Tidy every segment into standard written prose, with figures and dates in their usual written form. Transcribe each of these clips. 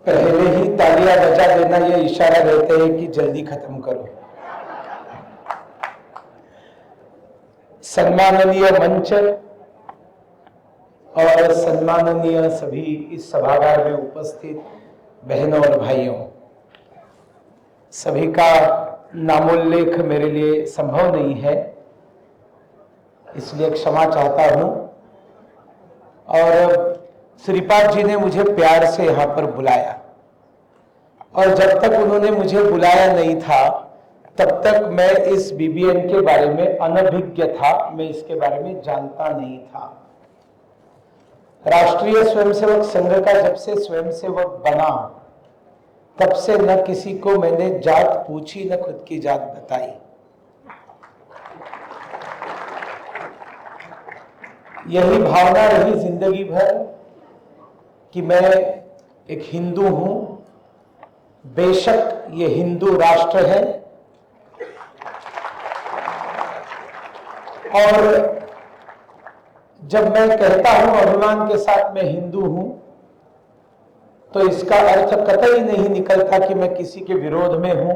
पहले ही तालियां बजा देना ये इशारा देते हैं कि जल्दी खत्म करो। सम्माननीय मंच और सम्माननीय सभी इस सभागार में उपस्थित बहनों और भाइयों, सभी का नामोल्लेख मेरे लिए संभव नहीं है, इसलिए क्षमा चाहता हूं। और श्रीपाद जी ने मुझे प्यार से यहां पर बुलाया और जब तक उन्होंने मुझे बुलाया नहीं था तब तक मैं इस बीबीएन के बारे में अनभिज्ञ था, मैं इसके बारे में जानता नहीं था। राष्ट्रीय स्वयंसेवक संघ का जब से स्वयंसेवक बना तब से न किसी को मैंने जात पूछी न खुद की जात बताई। यही भावना रही जिंदगी भर कि मैं एक हिंदू हूं, बेशक ये हिंदू राष्ट्र है और जब मैं कहता हूं अभिमान के साथ मैं हिंदू हूं तो इसका अर्थ कतई नहीं निकलता कि मैं किसी के विरोध में हूं।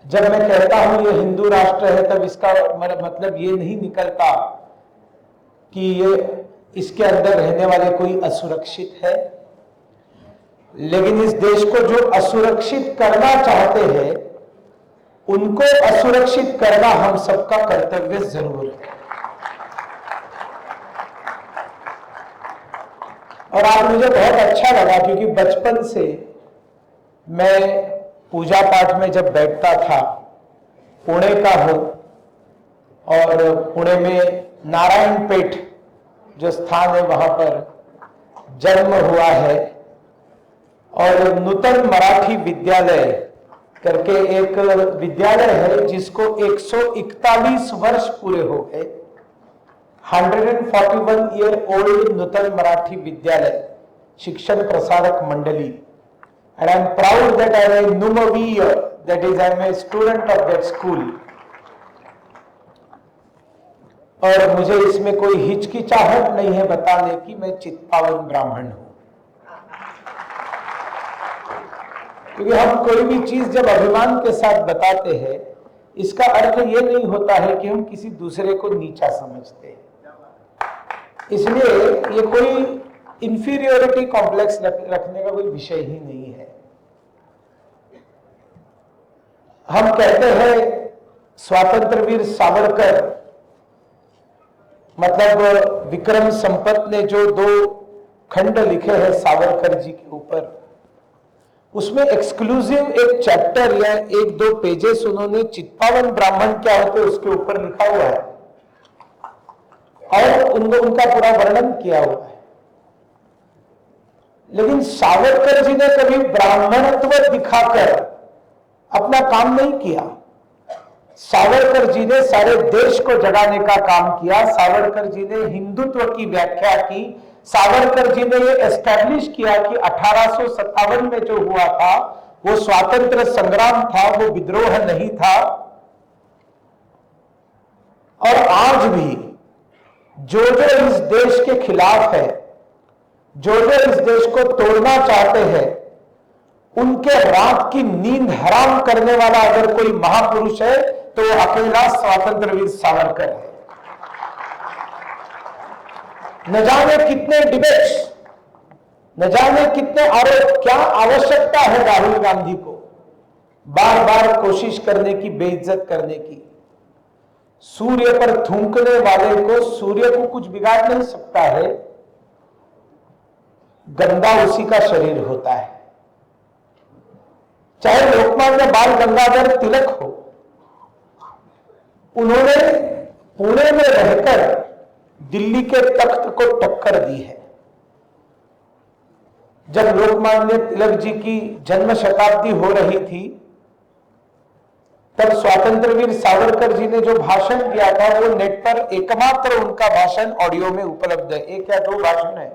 जब मैं कहता हूं ये हिंदू राष्ट्र है तब इसका मतलब ये नहीं निकलता कि ये इसके अंदर रहने वाले कोई असुरक्षित है। लेकिन इस देश को जो असुरक्षित करना चाहते हैं उनको असुरक्षित करना हम सबका कर्तव्य जरूर है। और आज मुझे बहुत अच्छा लगा क्योंकि बचपन से मैं पूजा पाठ में जब बैठता था, पुणे का हूं और पुणे में नारायणपेट जो स्थान है वहां पर जन्म हुआ है और नूतन मराठी विद्यालय करके एक विद्यालय है जिसको 141 वर्ष पूरे हो गए। 141 ईयर ओल्ड नूतन मराठी विद्यालय Shikshan Prasarak Mandali, and I am proud that I am a नुमवीय, that is I am a student of that school. और मुझे इसमें कोई हिचकिचाहट नहीं है बताने की मैं चित्पावन ब्राह्मण हूं, क्योंकि हम कोई भी चीज जब अभिमान के साथ बताते हैं इसका अर्थ ये नहीं होता है कि हम किसी दूसरे को नीचा समझते हैं। इसलिए ये कोई इंफीरियोरिटी कॉम्प्लेक्स रखने का कोई विषय ही नहीं है। हम कहते हैं स्वातंत्र वीर सावरकर, मतलब विक्रम संपत ने जो 2 खंड लिखे हैं सावरकर जी के ऊपर, उसमें एक्सक्लूसिव एक चैप्टर या 1-2 पेजेस उन्होंने चित्पावन ब्राह्मण क्या होते उसके ऊपर लिखा हुआ है और उनका पूरा वर्णन किया हुआ है। लेकिन सावरकर जी ने कभी ब्राह्मणत्व दिखाकर अपना काम नहीं किया। सावरकर जी ने सारे देश को जगाने का काम किया। सावरकर जी ने हिंदुत्व की व्याख्या की। सावरकर जी ने ये एस्टैब्लिश किया कि 1857 में जो हुआ था वो स्वातंत्र संग्राम था, वो विद्रोह नहीं था। और आज भी जो इस देश के खिलाफ है, जो इस देश को तोड़ना चाहते हैं, उनके रात की नींद हराम करने वाला अगर कोई महापुरुष है तो वो अकेला स्वातंत्र वीर सावरकर है। न जाने कितने डिबेट्स, न जाने कितने आरोप, क्या आवश्यकता है राहुल गांधी को बार बार कोशिश करने की, बेइज्जत करने की। सूर्य पर थूकने वाले को सूर्य को कुछ बिगाड़ नहीं सकता है, गंदा उसी का शरीर होता है। चाहे लोकमान्य बाल गंगाधर तिलक हो, उन्होंने पुणे में रहकर दिल्ली के तख्त को टक्कर दी है। जब लोकमान्य तिलक जी की जन्म शताब्दी हो रही थी तब स्वातंत्र वीर सावरकर जी ने जो भाषण दिया था वो नेट पर एकमात्र उनका भाषण ऑडियो में उपलब्ध है, 1 या 2 भाषण है।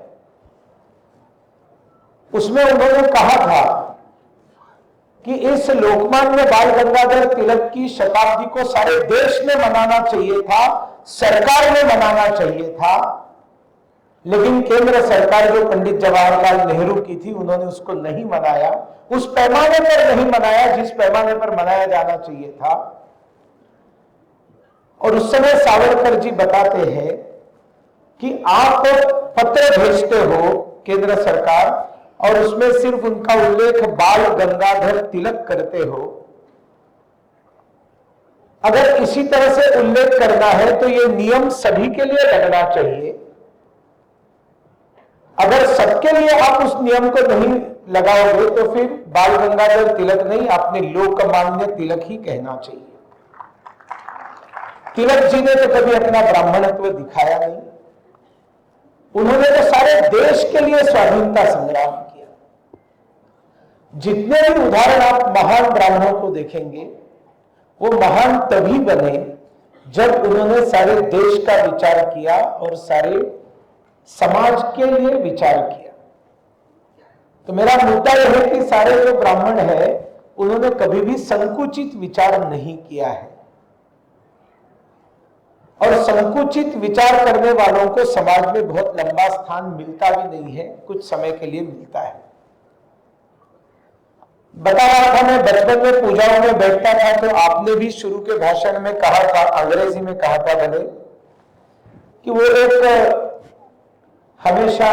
उसमें उन्होंने कहा था कि इस लोकमान्य बाल गंगाधर तिलक की शताब्दी को सारे देश में मनाना चाहिए था, सरकार में मनाना चाहिए था, लेकिन केंद्र सरकार जो पंडित जवाहरलाल नेहरू की थी, उन्होंने उसको नहीं मनाया, उस पैमाने पर नहीं मनाया जिस पैमाने पर मनाया जाना चाहिए था। और उस समय सावरकर जी बताते हैं कि आप पत्र भेजते हो केंद्र सरकार और उसमें सिर्फ उनका उल्लेख बाल गंगाधर तिलक करते हो। अगर इसी तरह से उल्लेख करना है तो यह नियम सभी के लिए लगना चाहिए। अगर सबके लिए आप उस नियम को नहीं लगाओगे तो फिर बाल गंगाधर तिलक नहीं, आपने लोकमान्य तिलक ही कहना चाहिए। तिलक जी ने तो कभी अपना ब्राह्मणत्व दिखाया नहीं, उन्होंने तो सारे देश के लिए स्वाधीनता संग्राम किया। जितने भी उदाहरण आप महान ब्राह्मणों को देखेंगे वो महान तभी बने जब उन्होंने सारे देश का विचार किया और सारे समाज के लिए विचार किया। तो मेरा मुद्दा यह है कि सारे जो ब्राह्मण हैं उन्होंने कभी भी संकुचित विचार नहीं किया है, और संकुचित विचार करने वालों को समाज में बहुत लंबा स्थान मिलता भी नहीं है, कुछ समय के लिए मिलता है। बता रहा था मैं बचपन में पूजाओं में बैठता था तो आपने भी शुरू के भाषण में कहा था, अंग्रेजी में कहा था भले, कि वो एक हमेशा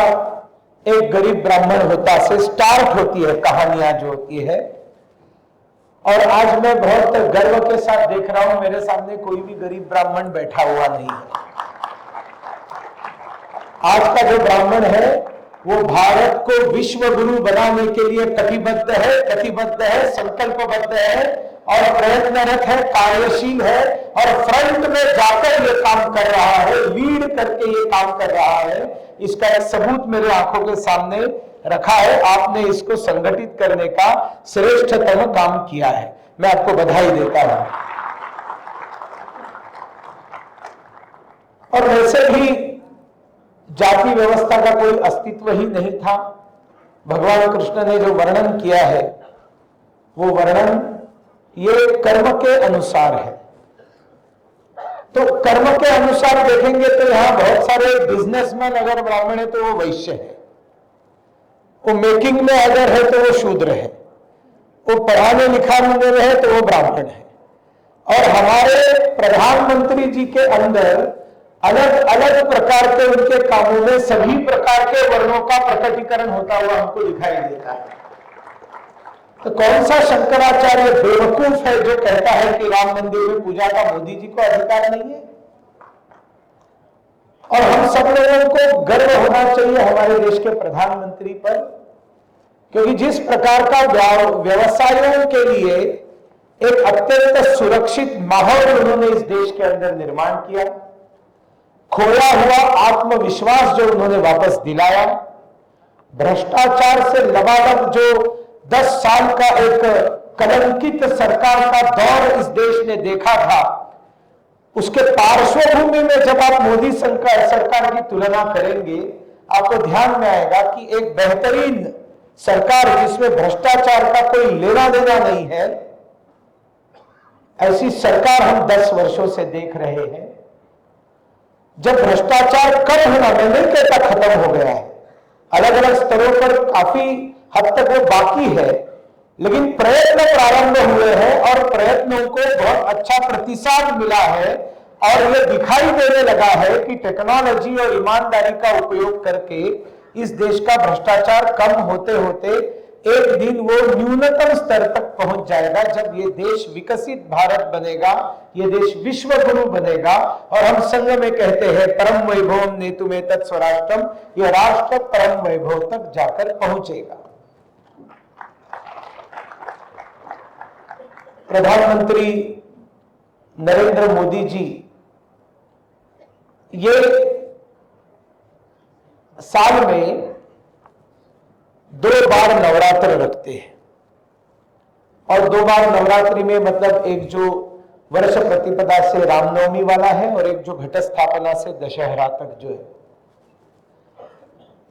एक गरीब ब्राह्मण होता से स्टार्ट होती है कहानियां जो होती है। और आज मैं बहुत गर्व के साथ देख रहा हूं मेरे सामने कोई भी गरीब ब्राह्मण बैठा हुआ नहीं है। आज का जो ब्राह्मण है वो भारत को विश्व गुरु बनाने के लिए कटिबद्ध है, संकल्पबद्ध है और प्रयत्नरत है, कार्यशील है और फ्रंट में जाकर ये काम कर रहा है, लीड करके ये काम कर रहा है। इसका एक सबूत मेरे आंखों के सामने रखा है। आपने इसको संगठित करने का श्रेष्ठतम काम किया है, मैं आपको बधाई देता हूं। और वैसे भी जाति व्यवस्था का कोई अस्तित्व ही नहीं था। भगवान कृष्ण ने जो वर्णन किया है वो वर्णन ये कर्म के अनुसार है। तो कर्म के अनुसार देखेंगे तो यहां बहुत सारे बिजनेसमैन अगर ब्राह्मण है तो वो वैश्य है, वो मेकिंग में अगर है तो वो शूद्र है, वो पढ़ाने लिखाने में है तो वो ब्राह्मण है। और हमारे प्रधानमंत्री जी के अंदर अलग अलग प्रकार के उनके कामों में सभी प्रकार के वर्णों का प्रकटीकरण होता हुआ हमको दिखाई देता है। तो कौन सा शंकराचार्य बेवकूफ है जो कहता है कि राम मंदिर में पूजा का मोदी जी को अधिकार नहीं है? और हम सब लोगों को गर्व होना चाहिए हमारे देश के प्रधानमंत्री पर, क्योंकि जिस प्रकार का व्यवसायों के लिए एक अत्यंत सुरक्षित माहौल उन्होंने इस देश के अंदर निर्माण किया, खोया हुआ आत्मविश्वास जो उन्होंने वापस दिलाया, भ्रष्टाचार से लबालब जो 10 साल का एक कलंकित सरकार का दौर इस देश ने देखा था, उसके पार्श्वभूमि में जब आप मोदी सरकार की तुलना करेंगे आपको ध्यान में आएगा कि एक बेहतरीन सरकार जिसमें भ्रष्टाचार का कोई लेना देना नहीं है, ऐसी सरकार हम 10 वर्षों से देख रहे हैं। जब भ्रष्टाचार कम होना, मैं नहीं कहता खत्म हो गया है, अलग अलग स्तरों पर काफी हद तक वो बाकी है, लेकिन प्रयत्न प्रारंभ हुए हैं और प्रयत्नों को बहुत अच्छा प्रतिसाद मिला है। और ये दिखाई देने लगा है कि टेक्नोलॉजी और ईमानदारी का उपयोग करके इस देश का भ्रष्टाचार कम होते होते एक दिन वो न्यूनतम स्तर तक पहुंच जाएगा, जब ये देश विकसित भारत बनेगा, ये देश विश्व गुरु बनेगा। और हम संघ में कहते हैं परम वैभव नेतु में तत्स्वराष्ट्रम, ये राष्ट्र परम वैभव तक जाकर पहुंचेगा। प्रधानमंत्री नरेंद्र मोदी जी ये साल में 2 बार नवरात्र रखते हैं, और 2 बार नवरात्रि में मतलब एक जो वर्ष प्रतिपदा से रामनवमी वाला है और एक जो घट स्थापना से दशहरा तक जो है,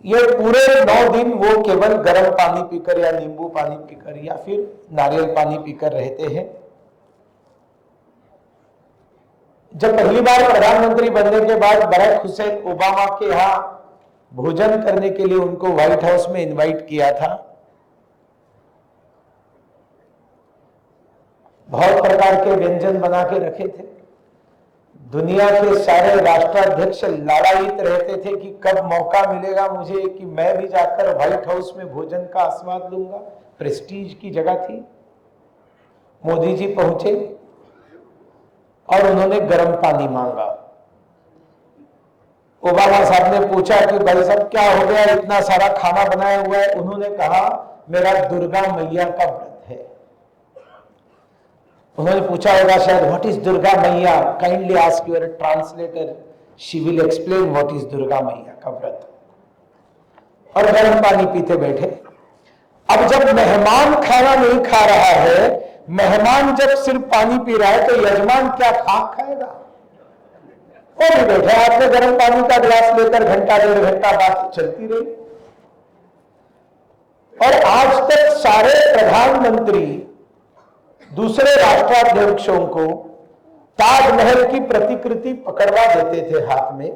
ये पूरे 9 दिन वो केवल गर्म पानी पीकर या नींबू पानी पीकर या फिर नारियल पानी पीकर रहते हैं। जब पहली बार प्रधानमंत्री बनने के बाद बराक हुसैन ओबामा के यहाँ भोजन करने के लिए उनको व्हाइट हाउस में इनवाइट किया था। बहुत प्रकार के व्यंजन बना के रखे थे। दुनिया के सारे राष्ट्राध्यक्ष लालायित रहते थे कि कब मौका मिलेगा मुझे कि मैं भी जाकर व्हाइट हाउस में भोजन का आस्वाद लूंगा। प्रेस्टीज की जगह थी। मोदी जी पहुंचे और उन्होंने गर्म पानी मांगा। ओबामा साहब ने पूछा कि भाई साहब क्या हो गया, इतना सारा खाना बनाया हुआ है। उन्होंने कहा मेरा दुर्गा मैया का व्रत है। उन्होंने पूछा होगा शायद व्हाट इज दुर्गा मैया, kindly ask your translator, she will explain what is Durga मैया का व्रत। और गर्म पानी पीते बैठे। अब जब मेहमान खाना नहीं खा रहा है, मेहमान जब सिर्फ पानी पी रहा है, तो यजमान क्या खाक खाएगा? वो भी बैठे हाथ में गर्म पानी का गिलास लेकर घंटा 1.5 घंटा बात चलती रही। और आज तक सारे प्रधानमंत्री दूसरे राष्ट्राध्यक्षों को ताजमहल की प्रतिकृति पकड़वा देते थे हाथ में।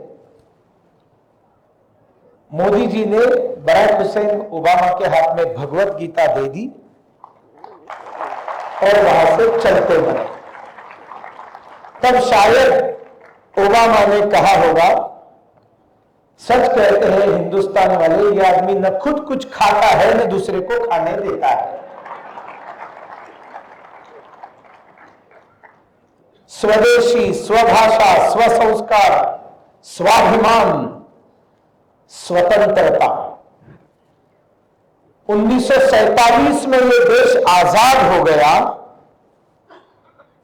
मोदी जी ने बराक हुसैन ओबामा के हाथ में भगवत गीता दे दी और वहां से चलते बने। तब शायद ओबामा ने कहा होगा, सच कहते हैं हिंदुस्तान वाले, ये आदमी न खुद कुछ खाता है न दूसरे को खाने देता है। स्वदेशी, स्वभाषा, स्वसंस्कार, स्वाभिमान, स्वतंत्रता। 1947 में ये देश आजाद हो गया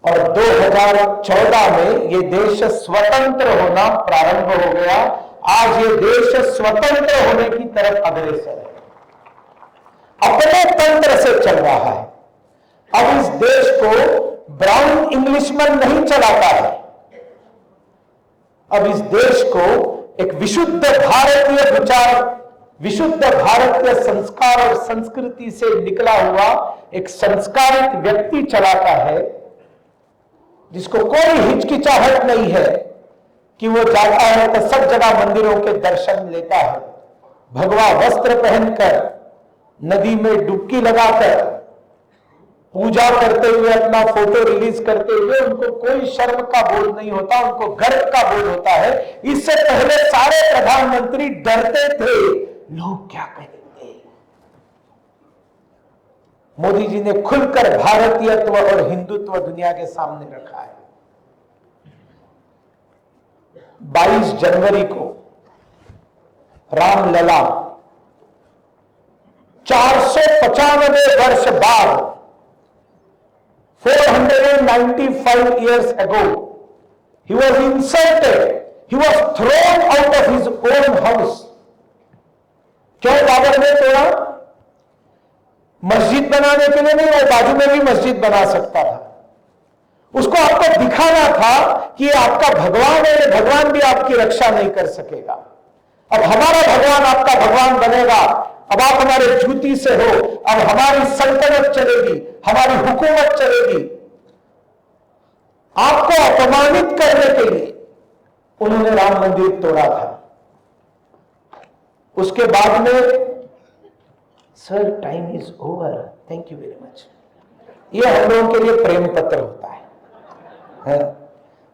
और 2014 में ये देश स्वतंत्र होना प्रारंभ हो गया। आज ये देश स्वतंत्र होने की तरफ अग्रसर है, अपने तंत्र से चल रहा है। अब इस देश को ब्राउन इंग्लिशमैन नहीं चलाता है। अब इस देश को एक विशुद्ध भारतीय विचार, विशुद्ध भारतीय संस्कार और संस्कृति से निकला हुआ एक संस्कारित व्यक्ति चलाता है, जिसको कोई हिचकिचाहट नहीं है कि वो जाता है तो सब जगह मंदिरों के दर्शन लेता है, भगवा वस्त्र पहनकर, नदी में डुबकी लगाकर, पूजा करते हुए, अपना फोटो रिलीज करते हुए। उनको कोई शर्म का बोध नहीं होता, उनको गर्व का बोध होता है। इससे पहले सारे प्रधानमंत्री डरते थे लोग क्या कहेंगे। मोदी जी ने खुलकर भारतीयत्व और हिंदुत्व दुनिया के सामने रखा है। 22 जनवरी को रामलला 495 वर्ष बाद, 495 years ago, he was insulted, he was thrown out of his own house. क्यों बाबर ने तोड़ा? मस्जिद बनाने के लिए नहीं, वो बाजू में भी मस्जिद बना सकता था। उसको आपको दिखाना था कि ये आपका भगवान है, ये भगवान भी आपकी रक्षा नहीं कर सकेगा। अब हमारा भगवान आपका भगवान बनेगा, अब आप हमारे जूती से हो, अब हमारी सल्तनत चलेगी, हमारी हुकूमत चलेगी। आपको अपमानित करने के लिए उन्होंने राम मंदिर तोड़ा था। उसके बाद में sir time is over, thank you very much, ये हम लोगों के लिए प्रेम पत्र होता है।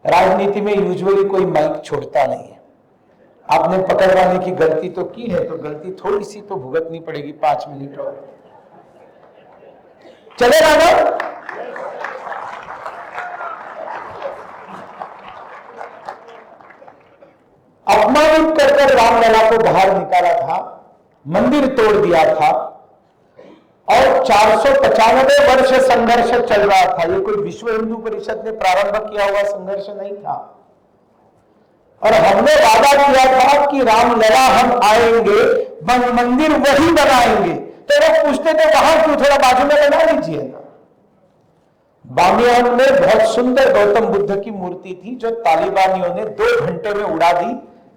राजनीति में यूजुअली कोई माइक छोड़ता नहीं है। आपने पकड़वाने की गलती तो की है, तो गलती थोड़ी सी तो भुगतनी पड़ेगी। 5 मिनट और चलेगा ना? अपमानित कर रामलला को बाहर निकाला था, मंदिर तोड़ दिया था और 495 वर्ष संघर्ष चल रहा था। ये कोई विश्व हिंदू परिषद ने प्रारंभ किया हुआ संघर्ष नहीं था। और हमने वादा किया था कि रामलला हम आएंगे, मंदिर वही बनाएंगे। तो वो पूछते थे वहां क्यों, थोड़ा बाजू में बना लीजिए ना। बामियान में बहुत सुंदर गौतम बुद्ध की मूर्ति थी जो तालिबानियों ने 2 घंटे में उड़ा दी,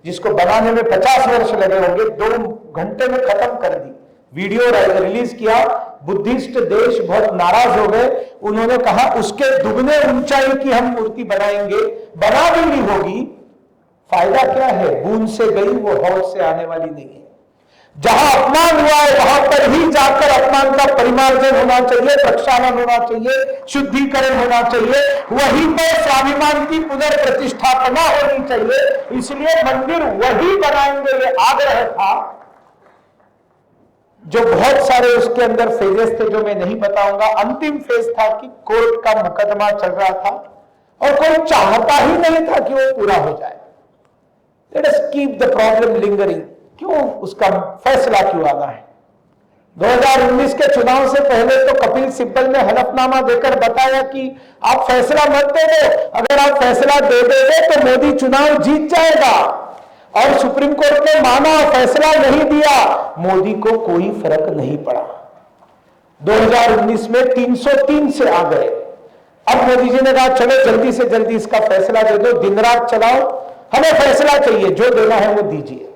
जिसको बनाने में 50 वर्ष लगे होंगे, 2 घंटे में खत्म कर दी। वीडियो रिलीज किया, बुद्धिस्ट देश बहुत नाराज हो गए। उन्होंने कहा उसके दुगने ऊंचाई की हम मूर्ति बनाएंगे, बना भी नहीं होगी, फायदा क्या है? बूंद से गई वो हौद से आने वाली नहीं है। जहां अपमान हुआ है वहां पर ही जाकर अपमान का परिमार्जन होना चाहिए, प्रक्षालन होना चाहिए, शुद्धिकरण होना चाहिए, वहीं पर स्वाभिमान की पुनर्प्रतिष्ठापना होनी चाहिए। इसलिए मंदिर वही बनाएंगे, ये आग्रह था। जो बहुत सारे उसके अंदर फेजेस थे जो मैं नहीं बताऊंगा। अंतिम फेज था कि कोर्ट का मुकदमा चल रहा था और कोई चाहता ही नहीं था कि वो पूरा हो जाए। Let us keep the problem lingering. क्यों उसका फैसला क्यों आना है? 2019 के चुनाव से पहले तो कपिल सिब्बल ने हलफनामा देकर बताया कि आप फैसला मत दे दो, अगर आप फैसला दे दोगे तो मोदी चुनाव जीत जाएगा। और सुप्रीम कोर्ट ने माना, फैसला नहीं दिया, मोदी को कोई फर्क नहीं पड़ा। 2019 में 303 से आ गए। अब मोदी जी ने कहा चलो जल्दी से जल्दी इसका फैसला दे दो, दिन रात चलाओ, हमें फैसला चाहिए, जो देना है वो दीजिए।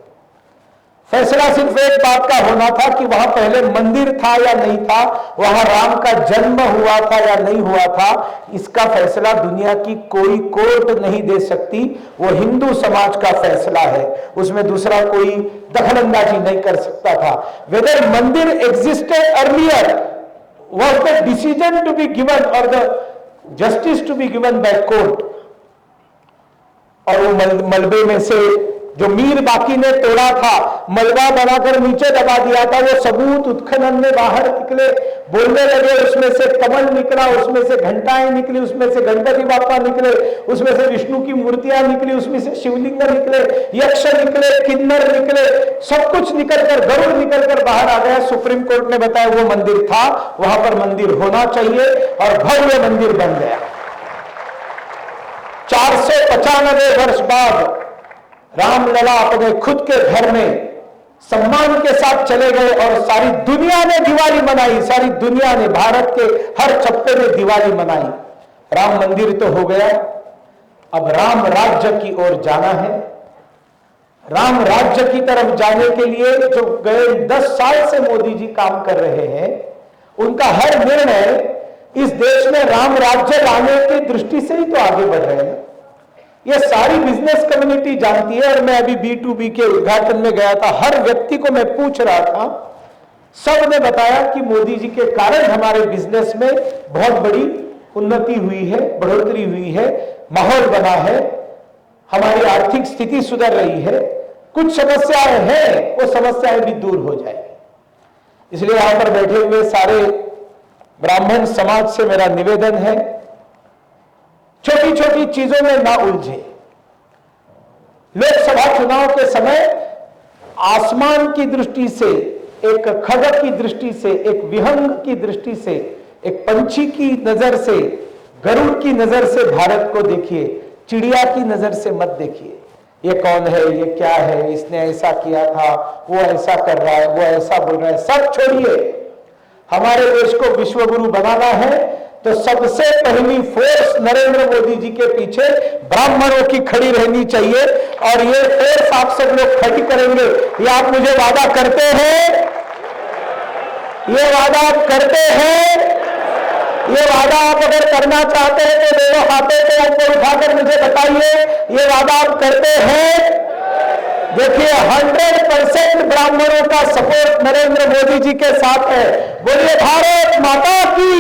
फैसला सिर्फ एक बात का होना था कि वहां पहले मंदिर था या नहीं था, वहां राम का जन्म हुआ था या नहीं हुआ था, इसका फैसला दुनिया की कोई कोर्ट नहीं दे सकती। वो हिंदू समाज का फैसला है, उसमें दूसरा कोई दखलंदाजी नहीं कर सकता था। Whether mandir existed earlier was the decision to be given और the justice to be given by court. और वो मलबे में से जो मीर बाकी ने तोड़ा था, मलबा बनाकर नीचे दबा दिया था, वो सबूत उत्खनन में बाहर निकले, बोलने लगे, उसमें से कमल निकला, उसमें से घंटाएं निकली, उसमें से गणपति बापा निकले, उसमें से विष्णु की मूर्तियां निकली, उसमें से शिवलिंग निकले, यक्ष निकले, किन्नर निकले, सब कुछ निकलकर, गरुड़ निकलकर बाहर आ गया। सुप्रीम कोर्ट ने बताया वो मंदिर था, वहां पर मंदिर होना चाहिए और भव्य मंदिर बन गया। 495 वर्ष बाद रामलला अपने खुद के घर में सम्मान के साथ चले गए और सारी दुनिया ने दिवाली मनाई। सारी दुनिया ने, भारत के हर चप्पे में दिवाली मनाई। राम मंदिर तो हो गया, अब राम राज्य की ओर जाना है। राम राज्य की तरफ जाने के लिए जो गए 10 साल से मोदी जी काम कर रहे हैं, उनका हर निर्णय इस देश में राम राज्य लाने की दृष्टि से ही तो आगे बढ़ रहे हैं। ये सारी बिजनेस कम्युनिटी जानती है। और मैं अभी B2B के उद्घाटन में गया था, हर व्यक्ति को मैं पूछ रहा था, सब ने बताया कि मोदी जी के कारण हमारे बिजनेस में बहुत बड़ी उन्नति हुई है, बढ़ोतरी हुई है, माहौल बना है, हमारी आर्थिक स्थिति सुधर रही है, कुछ समस्याएं हैं, वो समस्याएं भी दूर हो जाएगी। इसलिए यहां पर बैठे हुए सारे ब्राह्मण समाज से मेरा निवेदन है, छोटी छोटी चीजों में ना उलझे। लोकसभा चुनाव के समय आसमान की दृष्टि से, एक खगक की दृष्टि से, एक विहंग की दृष्टि से, एक पंछी की नजर से, गरुड़ की नजर से भारत को देखिए, चिड़िया की नजर से मत देखिए। ये कौन है, ये क्या है, इसने ऐसा किया था, वो ऐसा कर रहा है, वो ऐसा बोल रहा है, सब छोड़िए। हमारे देश को विश्व गुरु बनाना है तो सबसे पहली फोर्स नरेंद्र मोदी जी के पीछे ब्राह्मणों की खड़ी रहनी चाहिए। और ये फोर्स आप सब लोग खड़ी करेंगे, ये आप मुझे वादा करते हैं? ये वादा आप करते हैं? ये वादा आप अगर करना चाहते हैं तो दोनों हाथों को ऊपर उठाकर मुझे बताइए, ये वादा आप करते हैं? देखिए 100% ब्राह्मणों का सपोर्ट नरेंद्र मोदी जी के साथ है। बोलिए भारत माता की।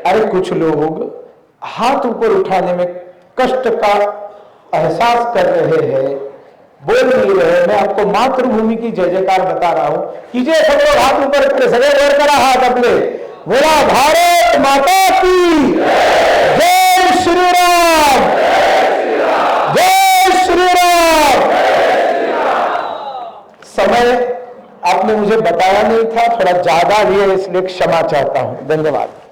अरे कुछ लोग हाथ ऊपर उठाने में कष्ट का एहसास कर रहे हैं, बोल नहीं रहे। मैं आपको मातृभूमि की जय जयकार बता रहा हूं, कीजिए सब लोग हाथ ऊपर करे, सगे ऊपर करा हाथ अपने, बोला भारत माता की जय श्री राम, जय श्री राम। समय आपने मुझे बताया नहीं था, थोड़ा ज्यादा भी है, इसलिए क्षमा चाहता हूं। धन्यवाद।